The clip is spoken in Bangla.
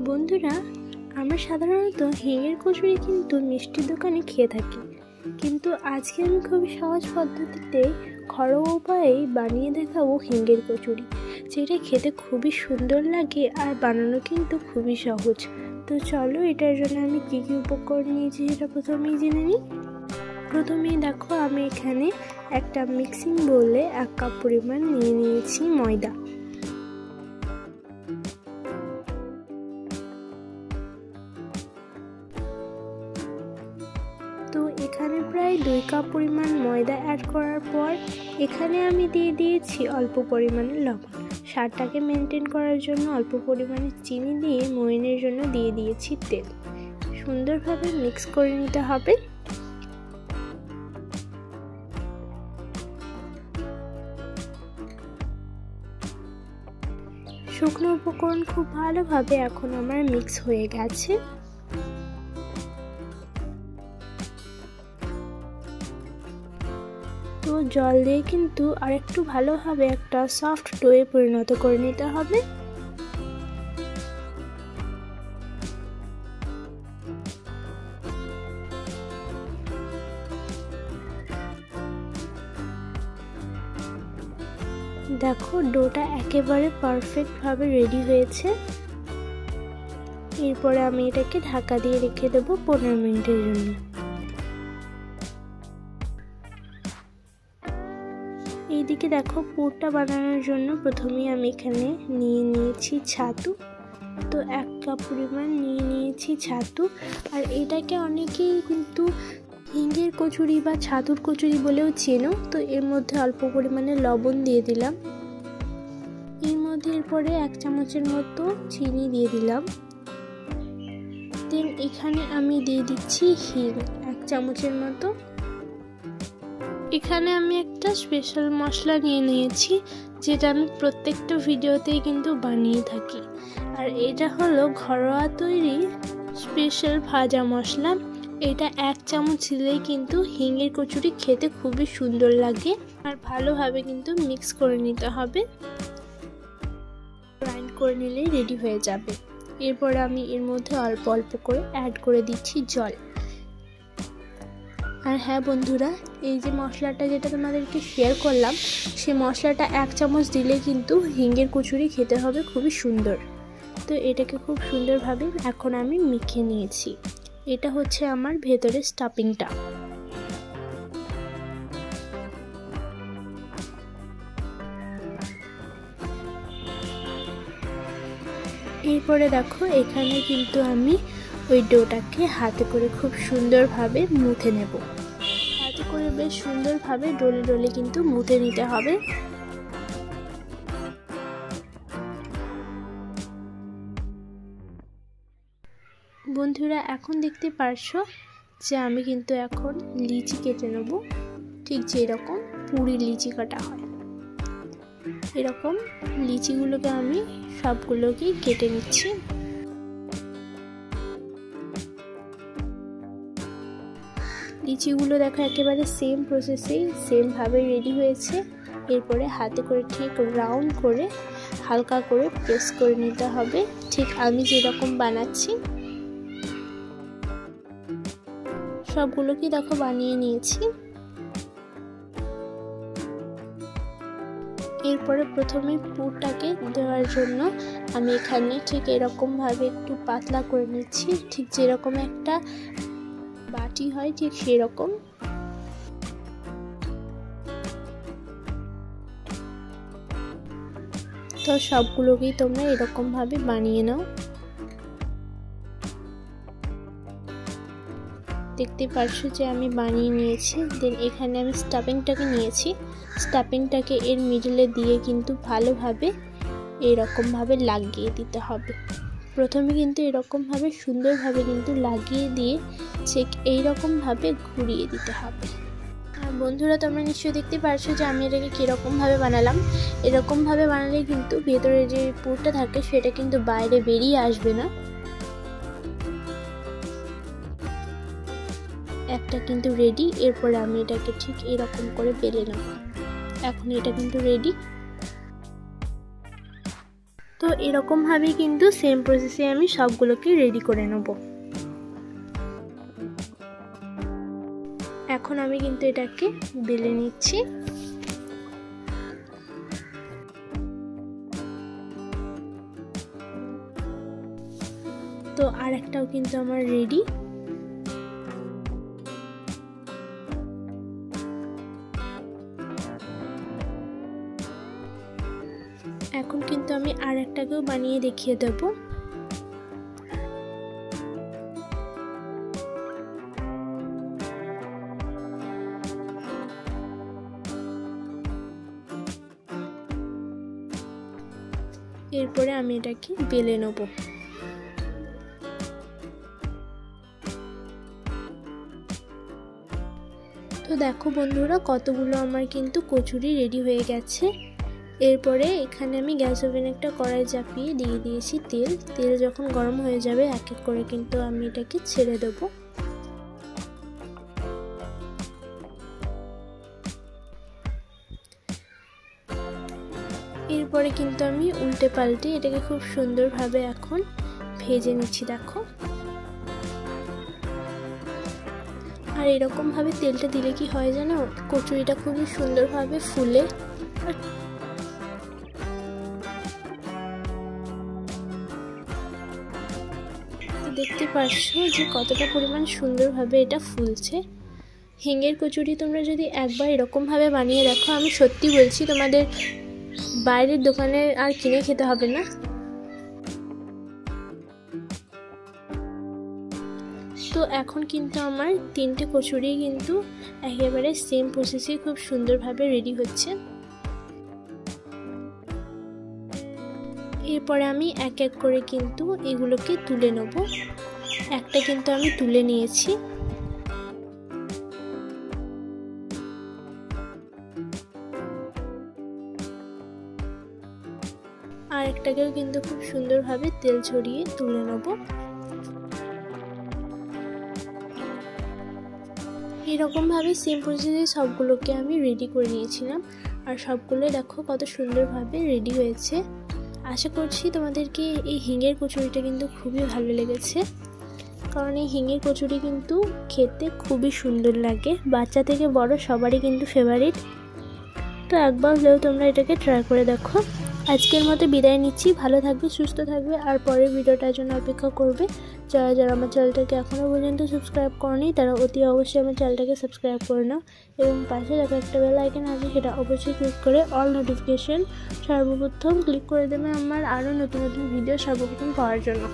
বন্ধুরা, আমরা সাধারণত হিঙের কচুরি কিন্তু মিষ্টির দোকানে খেয়ে থাকি, কিন্তু আজকে আমি খুবই সহজ পদ্ধতিতে ঘরোয়া উপায়েই বানিয়ে দেখাবো হিঙের কচুরি, যেটা খেতে খুবই সুন্দর লাগে আর বানানো কিন্তু খুবই সহজ। তো চলো এটার জন্য আমি কী কী উপকরণ নিয়েছি সেটা প্রথমেই জেনে নিই। প্রথমেই দেখো, আমি এখানে একটা মিক্সিং বোলে 1 কাপ পরিমাণ নিয়ে নিয়েছি ময়দা। তো এখানে প্রায় 2 কাপ পরিমাণ ময়দা অ্যাড করার পর এখানে আমি দিয়ে দিয়েছি অল্প পরিমাণে লবণ। স্বাদটাকে মেনটেন করার জন্য অল্প পরিমাণে চিনি দিয়ে ময়ানের জন্য দিয়ে দিয়েছি তেল। সুন্দরভাবে মিক্স করে নিতে হবে। শুকনো উপকরণ খুব ভালোভাবে এখন আমার মিক্স হয়ে গেছে। তো জল দিয়ে কিন্তু আরেকটু ভালোভাবে একটা সফট ডোয়ে পরিণত করে নিতে হবে। দেখো, ডোটা একেবারে পারফেক্টভাবে রেডি হয়েছে। এরপরে আমি এটাকে ঢাকা দিয়ে রেখে দেবো 15 মিনিটের জন্য। এইদিকে দেখো, পুরটা বানানোর জন্য প্রথমেই আমি এখানে নিয়ে নিয়েছি ছাতু। তো 1 কাপ পরিমাণ নিয়ে নিয়েছি ছাতু। আর এটাকে অনেকেই কিন্তু হিঙের কচুরি বা ছাতুর কচুরি বলেও চেনো। তো এর মধ্যে অল্প পরিমাণে লবণ দিয়ে দিলাম। এর মধ্যে এরপরে 1 চামচের মতো চিনি দিয়ে দিলাম। দেন এখানে আমি দিয়ে দিচ্ছি হিং 1 চামচের মতো। এখানে আমি একটা স্পেশাল মশলা নিয়ে নিয়েছি, যেটা আমি প্রত্যেকটা ভিডিওতেই কিন্তু বানিয়ে থাকি। আর এটা হলো ঘরোয়া তৈরি স্পেশাল ভাজা মশলা। এটা 1 চামচ দিলেই কিন্তু হিঙের কচুরি খেতে খুবই সুন্দর লাগে। আর ভালোভাবে কিন্তু মিক্স করে নিতে হবে। গ্রাইন্ড করে নিলেই রেডি হয়ে যাবে। এরপর আমি এর মধ্যে অল্প অল্প করে অ্যাড করে দিচ্ছি জল। আর হ্যাঁ বন্ধুরা, এই যে মশলাটা যেটা তোমাদেরকে শেয়ার করলাম, সেই মশলাটা 1 চামচ দিলে কিন্তু হিঙের কচুরি খেতে হবে খুবই সুন্দর। তো এটাকে খুব সুন্দরভাবে এখন আমি মেখে নিয়েছি। এটা হচ্ছে আমার ভেতরের স্টাফিংটা। এরপরে দেখো, এখানে কিন্তু আমি ওই ডোটাকে হাতে করে খুব সুন্দরভাবে মুথে নেব। হাতে করে বেশ সুন্দরভাবে ডলে ডলে কিন্তু মুথে নিতে হবে। বন্ধুরা, এখন দেখতে পারছো যে আমি কিন্তু এখন লিচি কেটে নেব, ঠিক যেরকম পুরীর লিচি কাটা হয়। এরকম লিচিগুলোকে আমি সবগুলোকেই কেটে নিচ্ছি। লিচিগুলো দেখো একেবারে সেম প্রসেসেই সেমভাবে রেডি হয়েছে। এরপরে হাতে করে ঠিক রাউন্ড করে হালকা করে প্রেস করে নিতে হবে, ঠিক আমি যেরকম বানাচ্ছি। সবগুলোকে দেখো বানিয়ে নিয়েছি। এরপরে প্রথমে পুরটাকে দেওয়ার জন্য আমি এখানে ঠিক এরকম ভাবে একটু পাতলা করে নিচ্ছি, ঠিক যেরকম একটা বাটি হয় ঠিক সেরকম। তো সবগুলোকেই তোমরা এরকম ভাবে বানিয়ে নাও। দেখতে পারছো যে আমি বানিয়ে নিয়েছি। দেন এখানে আমি স্টাফিংটাকে নিয়েছি। স্টাফিংটাকে এর মিডলে দিয়ে কিন্তু ভালোভাবে এরকমভাবে লাগিয়ে দিতে হবে। প্রথমে কিন্তু এরকমভাবে সুন্দরভাবে কিন্তু লাগিয়ে দিয়ে ঠিক এইরকমভাবে ঘুরিয়ে দিতে হবে। আর বন্ধুরা, তোমরা নিশ্চয়ই দেখতে পারছো যে আমি এটাকে কীরকমভাবে বানালাম। এরকমভাবে বানালে কিন্তু ভেতরে যে পুরটা থাকে সেটা কিন্তু বাইরে বেরিয়ে আসবে না। একটা কিন্তু রেডি। এরপরে আমি এটাকে ঠিক এরকম করে বেলে নেব। এখন এটা কিন্তু রেডি। তো এরকমভাবেই কিন্তু সেম প্রসেসে আমি সবগুলোকে রেডি করে নেব। এখন আমি কিন্তু এটাকে বেলে নিচ্ছি। তো আর একটাও কিন্তু আমার রেডি। এখন কিন্তু আমি আর একটাকেও বানিয়ে দেখিয়ে দেব। এরপরে আমি এটাকে বেলে নেব। তো দেখো বন্ধুরা, কতগুলো আমার কিন্তু কচুরি রেডি হয়ে গেছে। এরপরে এখানে আমি গ্যাস ওভেনে একটা কড়াই চাপিয়ে দিয়ে দিয়েছি তেল। তেল যখন গরম হয়ে যাবে এক এক করে কিন্তু আমি এটাকে ছেড়ে দেব। এরপরে কিন্তু আমি উল্টে পাল্টে এটাকে খুব সুন্দরভাবে এখন ভেজে নিচ্ছি। দেখো, আর এরকমভাবে তেলটা দিলে কি হয় জানো, কচুরিটা খুবই সুন্দরভাবে ফুলে দেখতে পাচ্ছ যে কতটা পরিমাণ সুন্দরভাবে এটা ফুলছে। হিঙের কচুরি তোমরা যদি একবার এরকমভাবে বানিয়ে দেখো, আমি সত্যি বলছি তোমাদের বাইরের দোকানে আর কিনে খেতে হবে না। তো এখন কিন্তু আমার 3টে কচুরি কিন্তু একেবারে সেম প্রসেসে খুব সুন্দরভাবে রেডি হচ্ছে। এরপরে আমি এক এক করে কিন্তু এগুলোকে তুলে নেব। একটা কিন্তু আমি তুলে নিয়েছি। আর একটাকেও কিন্তু খুব সুন্দরভাবে তেল ছড়িয়ে তুলে নেব। এরকমভাবে সেম প্রসেসে সবগুলোকে আমি রেডি করে নিয়েছিলাম। আর সবগুলো দেখো কত সুন্দরভাবে রেডি হয়েছে। আশা করছি তোমাদেরকে এই হিঙের কচুরিটা কিন্তু খুবই ভালো লেগেছে, কারণ এই হিঙের কচুরি কিন্তু খেতে খুবই সুন্দর লাগে। বাচ্চা থেকে বড় সবারই কিন্তু ফেভারিট। তো একবার হলেও তোমরা এটাকে ট্রাই করে দেখো। আজকের মতো বিদায় নিচ্ছি। ভালো থাকবে, সুস্থ থাকবে, আর পরের ভিডিওটার জন্য অপেক্ষা করবে। যারা যারা আমার চ্যানেলটাকে এখনও পর্যন্ত সাবস্ক্রাইব করেনি তারা অতি অবশ্যই আমার চ্যানেলটাকে সাবস্ক্রাইব করে নাও, এবং পাশে দেখো একটা বেল আইকন আছে, সেটা অবশ্যই ক্লিক করে অল নোটিফিকেশন সর্বপ্রথম ক্লিক করে দেবে আমার আরও নতুন নতুন ভিডিও সর্বপ্রথম পাওয়ার জন্য।